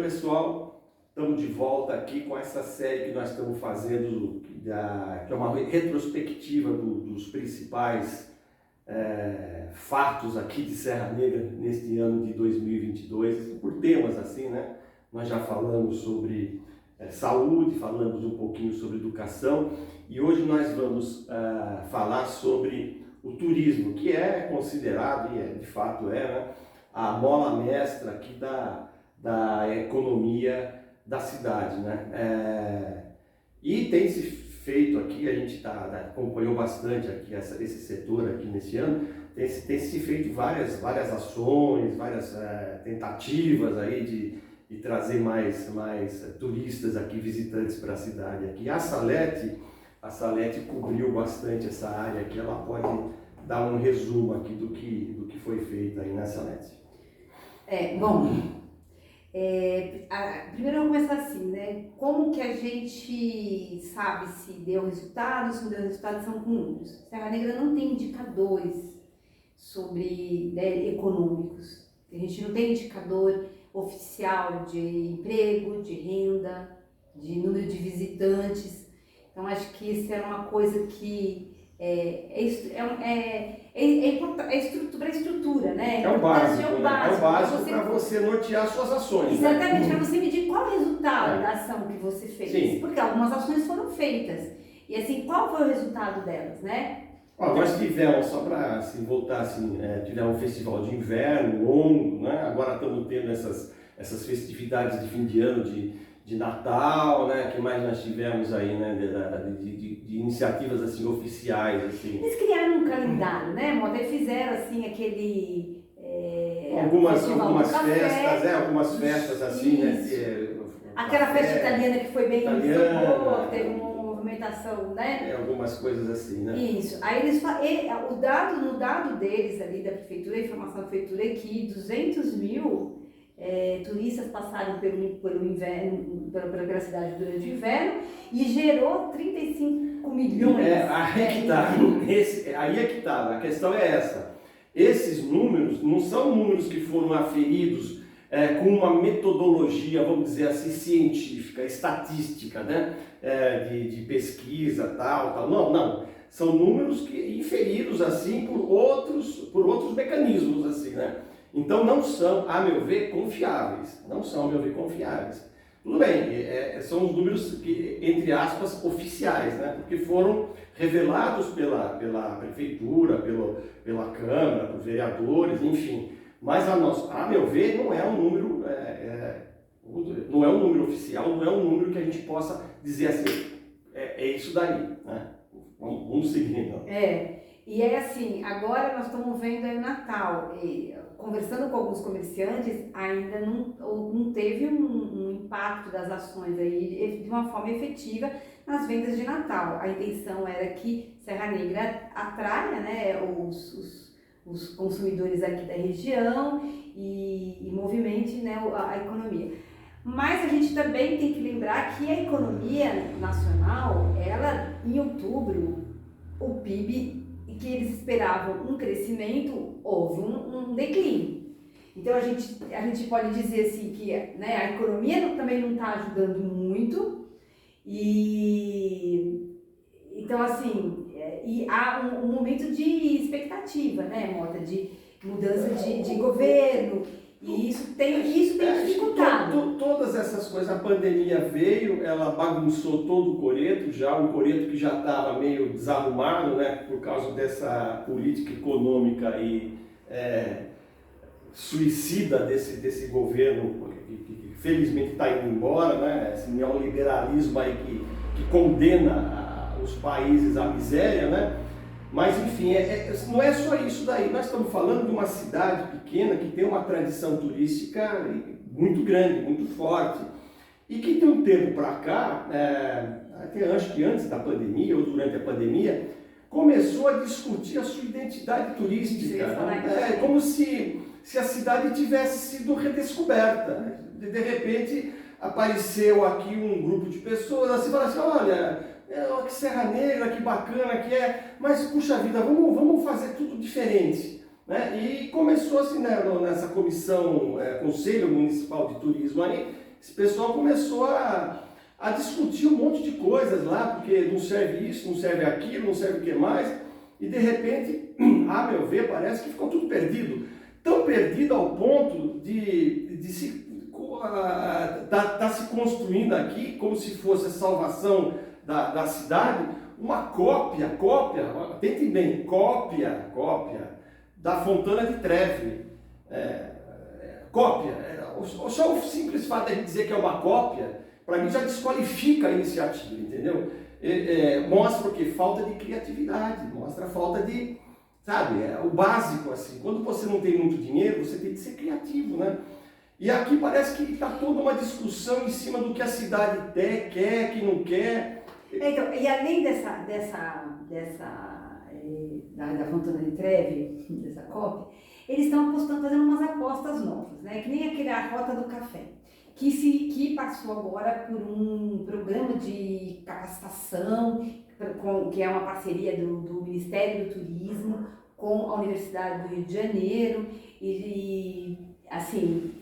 pessoal, estamos de volta aqui com essa série que nós estamos fazendo, que é uma retrospectiva dos principais fatos aqui de Serra Negra neste ano de 2022, por temas assim, né? Nós já falamos sobre saúde, falamos um pouquinho sobre educação e hoje nós vamos falar sobre o turismo, que é considerado, e de fato né, a mola mestra aqui da economia da cidade, né? E tem se feito aqui, a gente acompanhou bastante aqui esse setor aqui nesse ano, tem se feito várias ações, várias tentativas aí de trazer mais turistas aqui, visitantes para a cidade aqui. A Salete cobriu bastante essa área aqui, ela pode dar um resumo aqui do que foi feito aí na Salete. Primeiro eu vou começar assim, né? Como que a gente sabe se deu resultado, se não deu resultado, são com números. Serra Negra não tem indicadores sobre econômicos. A gente não tem indicador oficial de emprego, de renda, de número de visitantes. Então acho que isso é uma coisa que estrutura, né? É o básico para você nortear suas ações. Exatamente, né? para você medir qual é o resultado da ação que você fez. Sim. Porque algumas ações foram feitas. E assim, qual foi o resultado delas, né? Nós tivemos, só para voltar assim, tivemos um festival de inverno longo, né? Agora estamos tendo essas festividades de fim de ano, de Natal, né? Que mais nós tivemos aí, né? De iniciativas assim oficiais, assim. Eles criaram um calendário, né, Mota? Eles fizeram assim aquele algumas festas assim, né? Aquela festa italiana que foi bem boa, teve uma movimentação, né? Algumas coisas assim, né? Isso. Aí no dado deles ali da prefeitura, a informação da prefeitura é que 200 mil turistas passaram pelo inverno, pela cidade durante o inverno e gerou 35 milhões. Aí é que tá, a questão é essa. Esses números não são números que foram aferidos com uma metodologia, vamos dizer assim, científica, estatística, né? De pesquisa, tal. Não. São números inferidos assim por outros mecanismos, assim, né? Então não são, a meu ver, confiáveis. Tudo bem, são os números que, entre aspas, oficiais, né? Porque foram revelados pela prefeitura, pela Câmara, pelos vereadores, enfim. Mas a meu ver, não é um número oficial, não é um número que a gente possa dizer assim, é isso daí, né? Vamos seguir, então. E é assim, agora nós estamos vendo aí o Natal, e conversando com alguns comerciantes, ainda não teve um impacto das ações aí de uma forma efetiva nas vendas de Natal. A intenção era que Serra Negra atraia, né, os consumidores aqui da região e movimente, né, a economia. Mas a gente também tem que lembrar que a economia nacional, ela em outubro, o PIB, que eles esperavam um crescimento, houve um declínio. Então a gente pode dizer assim que, né, a economia também não está ajudando muito e então assim e há um momento de expectativa, né, Mota, de mudança de governo. E isso tem dificultado. Todas essas coisas, a pandemia veio, ela bagunçou todo o Coreto, um Coreto que já estava meio desarrumado, né, por causa dessa política econômica e suicida desse governo, que felizmente está indo embora, né, esse neoliberalismo aí que condena os países à miséria, né? Mas, enfim, não é só isso daí. Nós estamos falando de uma cidade pequena que tem uma tradição turística muito grande, muito forte. E que de um tempo para cá, até acho que antes da pandemia ou durante a pandemia, começou a discutir a sua identidade turística. Como se a cidade tivesse sido redescoberta. De repente, apareceu aqui um grupo de pessoas, assim, falaram assim, olha... que Serra Negra, que bacana que é, mas puxa vida, vamos fazer tudo diferente, né? E começou assim, né, nessa comissão, Conselho Municipal de Turismo aí, esse pessoal começou a discutir um monte de coisas lá, porque não serve isso, não serve aquilo, não serve o que mais, e de repente, a meu ver, parece que ficou tudo perdido. Tão perdido ao ponto de se tá se construindo aqui, como se fosse a salvação da cidade, uma cópia, tentem bem, cópia da Fontana de Trevi. Cópia. Só o simples fato de a gente dizer que é uma cópia, para mim já desqualifica a iniciativa, entendeu? Mostra o quê? Falta de criatividade, mostra falta de, sabe, o básico assim. Quando você não tem muito dinheiro, você tem que ser criativo, né? E aqui parece que está toda uma discussão em cima do que a cidade quer, que não quer. Então, e além da Fontana de Trevi, dessa COP, eles estão apostando, fazendo umas apostas novas, né? Que nem aquele a Rota do Café, que passou agora por um programa de capacitação, que é uma parceria do Ministério do Turismo com a Universidade do Rio de Janeiro, e assim,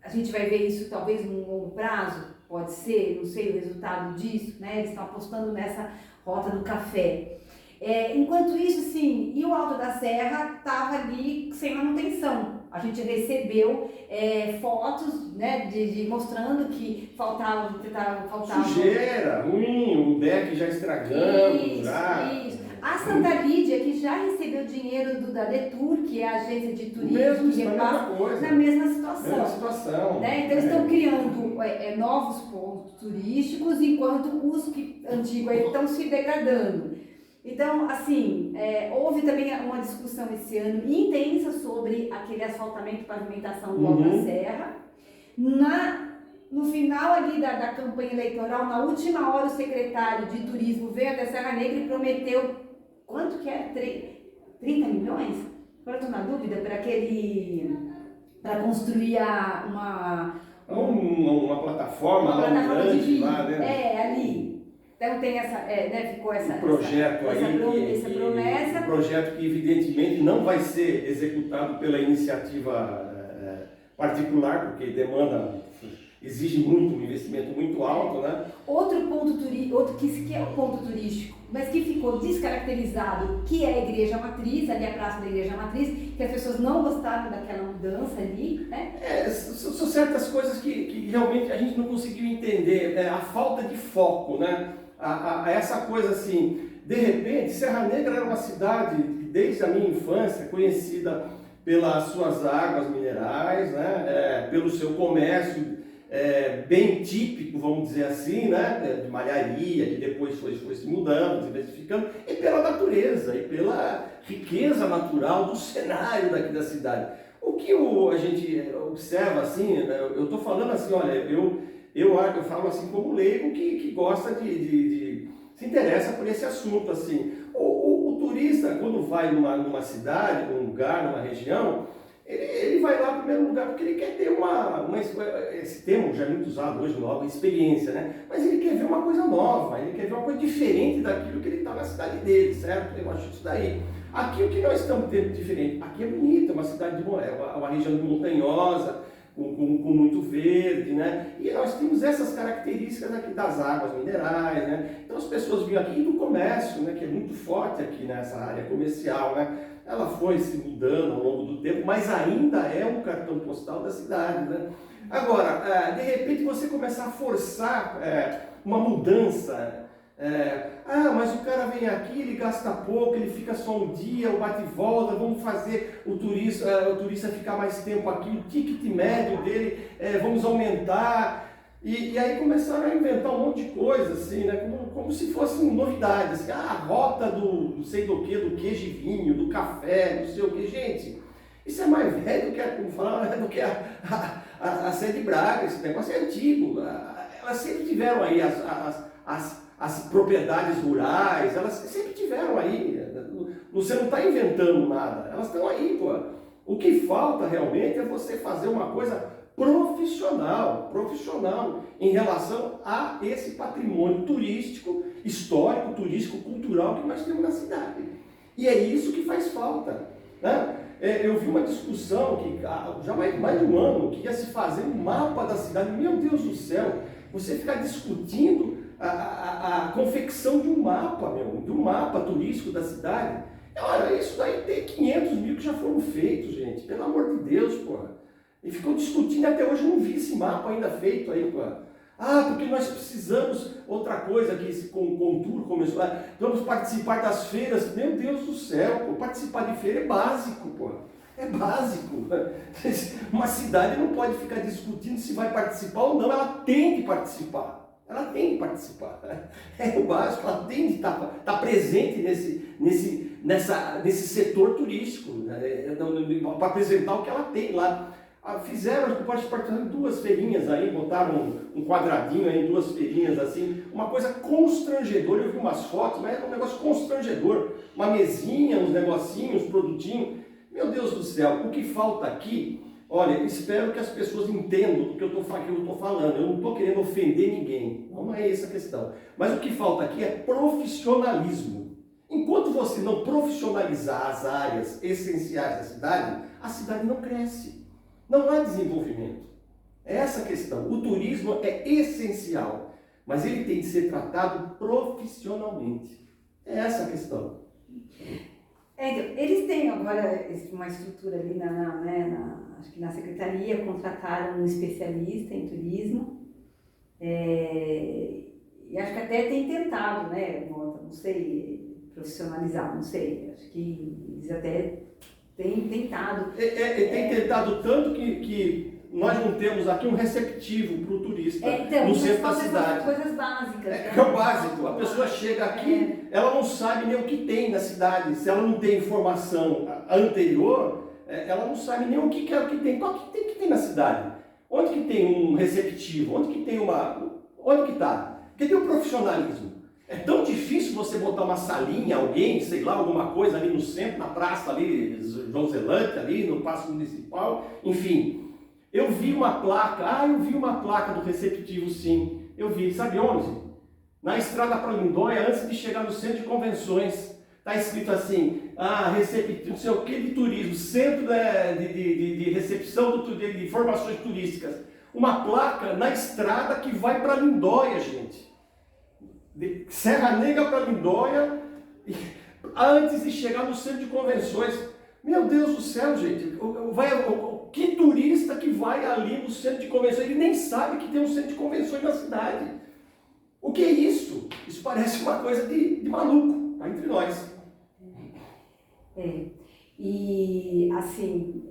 a gente vai ver isso talvez num longo prazo, pode ser, não sei o resultado disso, né? Eles estão apostando nessa Rota do Café. Enquanto isso, sim, e o Alto da Serra estava ali sem manutenção. A gente recebeu fotos, né, mostrando que faltava sujeira, ruim, o deck já estragando. Isso. A Santa Lídia, que já recebeu dinheiro da Detur, que é a agência de turismo, que repassa na mesma situação. Né? Então eles estão criando novos pontos turísticos, enquanto os antigos estão se degradando. Então, assim, houve também uma discussão esse ano intensa sobre aquele asfaltamento e pavimentação do Alto da Serra. No final ali da campanha eleitoral, na última hora, o secretário de turismo veio até Serra Negra e prometeu, quanto que é? 30 milhões? Agora estou na dúvida, para construir uma plataforma grande lá, né? Ali. Então tem ficou essa projeto essa promessa. Um projeto que evidentemente não vai ser executado pela iniciativa particular, porque exige muito, um investimento muito alto, né? Outro ponto que é um ponto turístico, mas que ficou descaracterizado, que é a Igreja Matriz, ali a Praça da Igreja Matriz, que as pessoas não gostaram daquela mudança ali, né? São certas coisas que realmente a gente não conseguiu entender, a falta de foco, né? Essa coisa assim, de repente, Serra Negra era uma cidade, desde a minha infância, conhecida pelas suas águas minerais, né? Pelo seu comércio bem típico, vamos dizer assim, né? De malharia, que depois foi se mudando, diversificando, e pela natureza, e pela riqueza natural do cenário daqui da cidade. O que a gente observa assim, eu estou falando assim, olha, eu falo assim como leigo que gosta se interessa por esse assunto assim. O turista, quando vai numa cidade, num lugar, numa região, ele vai lá em primeiro lugar porque ele quer ter esse termo já é muito usado hoje, nova experiência, né? Mas ele quer ver uma coisa nova, ele quer ver uma coisa diferente daquilo que ele está na cidade dele, certo? Eu acho isso daí. Aqui o que nós estamos tendo diferente? Aqui é bonito, é uma cidade uma região montanhosa, com muito verde, né? E nós temos essas características aqui das águas minerais, né? Então as pessoas vinham aqui do comércio, né? Que é muito forte aqui nessa área comercial, né? Ela foi se mudando ao longo do tempo, mas ainda é um cartão postal da cidade, né? Agora, de repente você começar a forçar uma mudança. Mas o cara vem aqui, ele gasta pouco, ele fica só um dia, o bate e volta, vamos fazer o turista ficar mais tempo aqui, o ticket médio dele, vamos aumentar. E aí começaram a inventar um monte de coisa, assim, né? Como se fossem novidades. Assim, a rota do não sei do que, do queijo e vinho, do café, não sei o que. Gente, isso é mais velho do que a Sede Braga, esse negócio é antigo. Elas sempre tiveram aí as propriedades rurais, elas sempre tiveram aí. Você não está inventando nada, elas estão aí, pô. O que falta realmente é você fazer uma coisa profissional em relação a esse patrimônio turístico, histórico, turístico, cultural que nós temos na cidade. E é isso que faz falta, né? eu vi uma discussão que já mais de um ano que ia se fazer um mapa da cidade. Meu Deus do céu, você ficar discutindo a confecção de um mapa, de um mapa turístico da cidade. Olha, isso daí tem 500 mil que já foram feitos, gente, pelo amor de Deus, porra. E ficou discutindo, até hoje eu não vi esse mapa ainda feito aí, porra. Porque nós precisamos, outra coisa que esse Contur começou, vamos participar das feiras. Meu Deus do céu, pô, participar de feira é básico, pô. É básico. Uma cidade não pode ficar discutindo se vai participar ou não, ela tem que participar. Ela tem que participar. É o básico, ela tem que estar presente nesse setor turístico, né, para apresentar o que ela tem lá. Fizeram, pode participar de 2 feirinhas aí, botaram um quadradinho aí, 2 feirinhas assim, uma coisa constrangedora. Eu vi umas fotos, mas é um negócio constrangedor. Uma mesinha, uns negocinhos, uns produtinhos. Meu Deus do céu, o que falta aqui? Olha, espero que as pessoas entendam o que eu estou falando. Eu não estou querendo ofender ninguém, não é essa a questão. Mas o que falta aqui é profissionalismo. Enquanto você não profissionalizar as áreas essenciais da a cidade não cresce. Não há desenvolvimento. É essa a questão. O turismo é essencial, mas ele tem que ser tratado profissionalmente. É essa a questão. Então, eles têm agora uma estrutura ali acho que na secretaria, contrataram um especialista em turismo, e acho que até tem tentado, né, não sei, profissionalizar, não sei, acho que eles até têm tentado. Tem tentado tanto que nós não temos aqui um receptivo para o turista no centro da cidade. Coisas básicas. É o básico. A pessoa chega aqui, ela não sabe nem o que tem na cidade. Se ela não tem informação anterior, ela não sabe nem o que tem. Qual que tem na cidade? Onde que tem um receptivo? Onde que tem onde que está? Porque tem o profissionalismo. É tão difícil você botar uma salinha, alguém, sei lá, alguma coisa ali no centro, na praça ali, João Zelante, ali no Paço Municipal, enfim. Eu vi uma placa do receptivo, sim. Eu vi, sabe onde? Na estrada para Lindóia, antes de chegar no centro de convenções. Está escrito assim, receptivo, não sei o que, de turismo, centro de recepção de informações turísticas. Uma placa na estrada que vai para Lindóia, gente. De Serra Negra para Lindóia, antes de chegar no centro de convenções. Meu Deus do céu, gente, que turista que vai ali no centro de convenções? Ele nem sabe que tem um centro de convenções na cidade. O que é isso? Isso parece uma coisa de maluco, tá entre nós. E assim,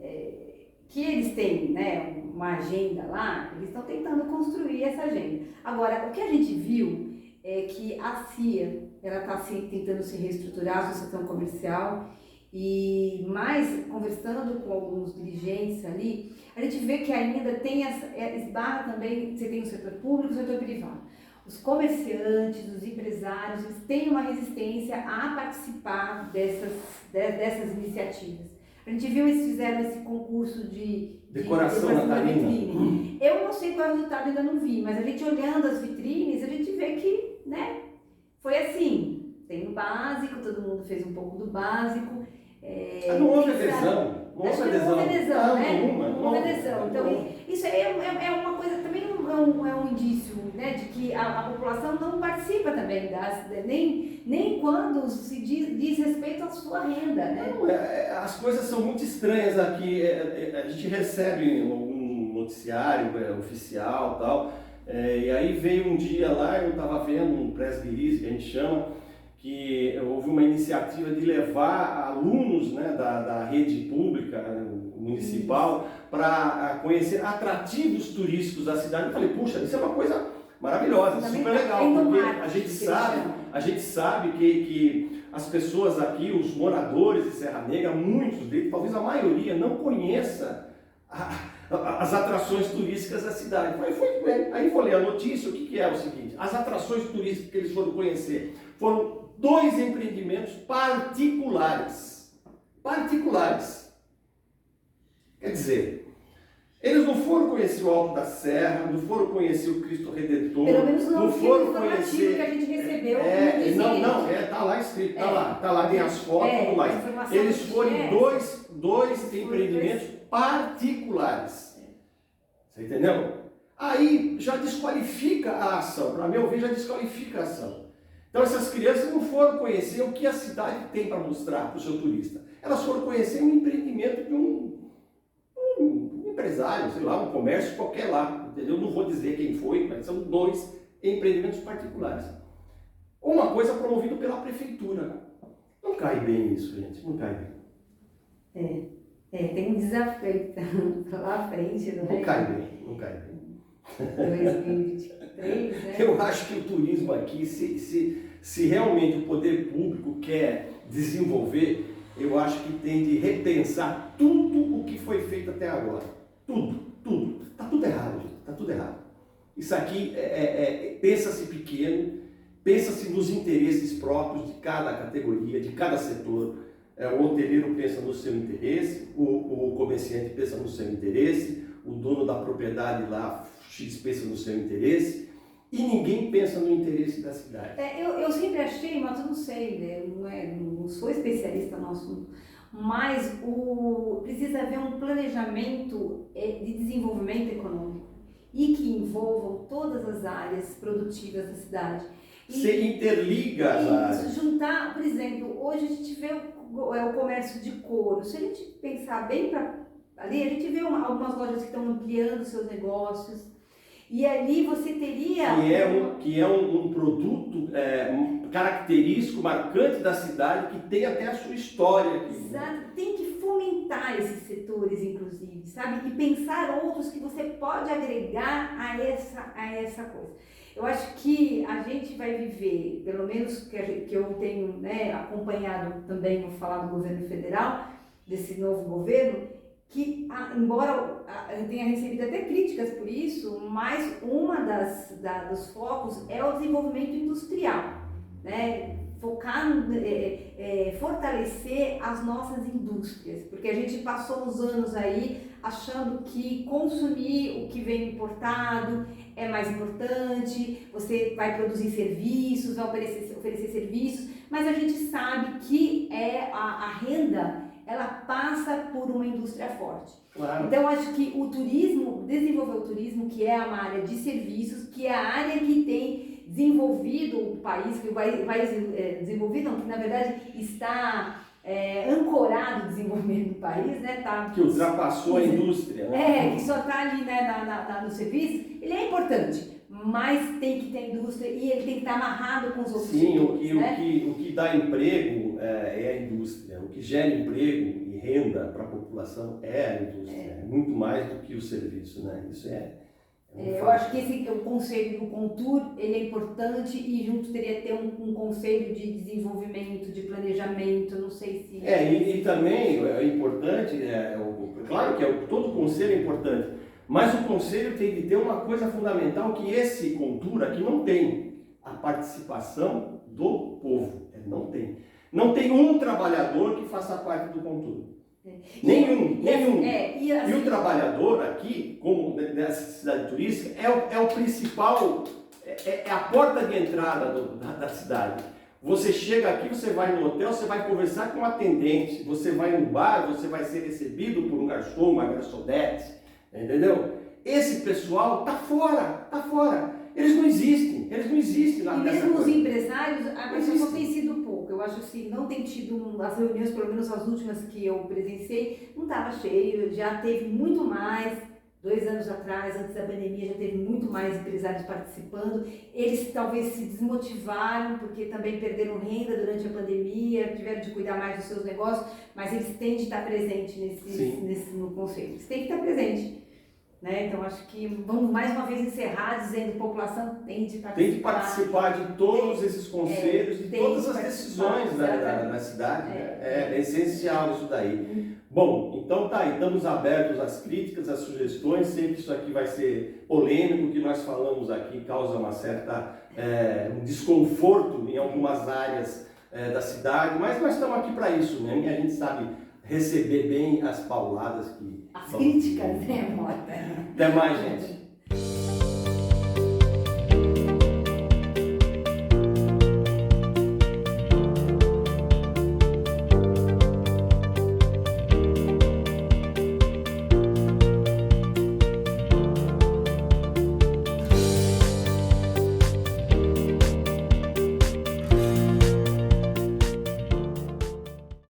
que eles têm, né, uma agenda lá, eles estão tentando construir essa agenda. Agora, o que a gente viu é que a CIA, ela está tentando se reestruturar, a associação comercial, e mais conversando com alguns dirigentes ali, a gente vê que ainda tem esbarra também, você tem o setor público e o setor privado. Os comerciantes, os empresários, eles têm uma resistência a participar dessas iniciativas. A gente viu, eles fizeram esse concurso de decoração natalina. Eu não sei qual é o resultado, ainda não vi, mas a gente olhando as vitrines, a gente vê que, né, foi assim, tem o básico, todo mundo fez um pouco do básico. Não houve adesão. Não houve adesão, né? Não houve adesão. Então, isso aí é uma coisa, também é um indício, né, de que a população não participa também, nem quando se diz respeito à sua renda, né? Não, as coisas são muito estranhas aqui. A gente recebe um noticiário oficial e tal, e aí veio um dia lá, eu estava vendo um press release que a gente chama, que houve uma iniciativa de levar alunos, né, da rede pública municipal para conhecer atrativos turísticos da cidade. Eu falei, puxa, isso é uma coisa maravilhosa, super legal, porque a gente sabe que as pessoas aqui, os moradores de Serra Negra, muitos deles, talvez a maioria, não conheça as atrações turísticas da cidade. Falei, foi bem. Aí falei a notícia, o que é o seguinte, as atrações turísticas que eles foram conhecer foram 2 empreendimentos particulares. Quer dizer, eles não foram conhecer o Alto da Serra, não foram conhecer o Cristo Redentor, Pelo menos não foram conhecer... que a gente recebeu. Tá lá escrito, tá lá, tem as fotos e tudo mais. Eles foram dois empreendimentos particulares. Você entendeu? Aí já desqualifica a ação, para meu ver, já desqualifica a ação. Então essas crianças não foram conhecer o que a cidade tem para mostrar para o seu turista. Elas foram conhecer um empreendimento de um empresário, sei lá, um comércio qualquer lá, entendeu? Não vou dizer quem foi, mas são 2 empreendimentos particulares. Uma coisa promovida pela prefeitura. Não cai bem isso, gente, não cai bem. Tem um desafio lá à frente, não é? Não cai bem. 2023, né? Eu acho que o turismo aqui, se realmente o poder público quer desenvolver, eu acho que tem de repensar tudo o que foi feito até agora. Tudo. Está tudo errado, gente. Está tudo errado. Isso aqui pensa-se pequeno, pensa-se nos interesses próprios de cada categoria, de cada setor. O hoteleiro pensa no seu interesse, o comerciante pensa no seu interesse, o dono da propriedade lá, X, pensa no seu interesse, e ninguém pensa no interesse da cidade. Eu sempre achei, mas eu não sei, né? Não sou especialista no assunto, mas precisa haver um planejamento de desenvolvimento econômico e que envolvam todas as áreas produtivas da cidade. Você interliga as áreas. Juntar, por exemplo, hoje a gente vê o comércio de couro. Se a gente pensar bem ali, a gente vê algumas lojas que estão ampliando seus negócios. E ali você teria... Que é um produto característico, marcante da cidade, que tem até a sua história aqui. Exato. Tem que fomentar esses setores, inclusive, sabe? E pensar outros que você pode agregar a essa coisa. Eu acho que a gente vai viver, pelo menos que eu tenho, né, acompanhado também, vou falar do governo federal, desse novo governo, que, embora eu tenha recebido até críticas por isso, mas uma dos focos é o desenvolvimento industrial, né? Focar, fortalecer as nossas indústrias, porque a gente passou uns anos aí achando que consumir o que vem importado é mais importante, você vai produzir serviços, vai oferecer serviços, mas a gente sabe que a renda ela passa por uma indústria forte. Claro. Então, acho que o turismo, desenvolver o turismo, que é uma área de serviços, que é a área que tem desenvolvido o país, que o país desenvolvido, não, que na verdade está ancorado o desenvolvimento do país, né? Que ultrapassou a indústria, né? Que só está ali, né, no serviço, ele é importante, mas tem que ter indústria e ele tem que estar amarrado com os outros setores, né? O que dá emprego é a indústria, o que gera emprego e renda para a população é a indústria, muito mais do que o serviço, né? Isso eu acho que o conselho do Contur, ele é importante e junto teria que ter um conselho de desenvolvimento, de planejamento, não sei se... E também é importante, claro que todo conselho é importante, mas o conselho tem de ter uma coisa fundamental que esse Contur aqui não tem, a participação do povo, ele não tem. Não tem um trabalhador que faça parte do Contur. Nenhum. E o trabalhador aqui, como nessa cidade turística, é o principal, é a porta de entrada da cidade. Você chega aqui, você vai no hotel, você vai conversar com um atendente, você vai no bar, você vai ser recebido por um garçom, uma garçonete, entendeu? Esse pessoal tá fora. Eles não existem lá. E mesmo os empresários, a participação tem sido pouco. Eu acho que não tem tido, as reuniões, pelo menos as últimas que eu presenciei, não estava cheio, já teve muito mais, 2 anos atrás, antes da pandemia, já teve muito mais empresários participando. Eles talvez se desmotivaram, porque também perderam renda durante a pandemia, tiveram de cuidar mais dos seus negócios, mas eles têm de estar presentes no conselho. Eles têm que estar presentes. Né? Então, acho que vamos mais uma vez encerrar dizendo que a população tem de participar. Tem que participar de todos esses conselhos, de todas as decisões da cidade. É essencial isso daí. Bom, então tá aí, estamos abertos às críticas, às sugestões. Sei que isso aqui vai ser polêmico, o que nós falamos aqui causa uma certa um desconforto em algumas áreas da cidade, mas nós estamos aqui para isso, né? E a gente sabe receber bem as pauladas que... As críticas, né, Mota? Até mais, gente.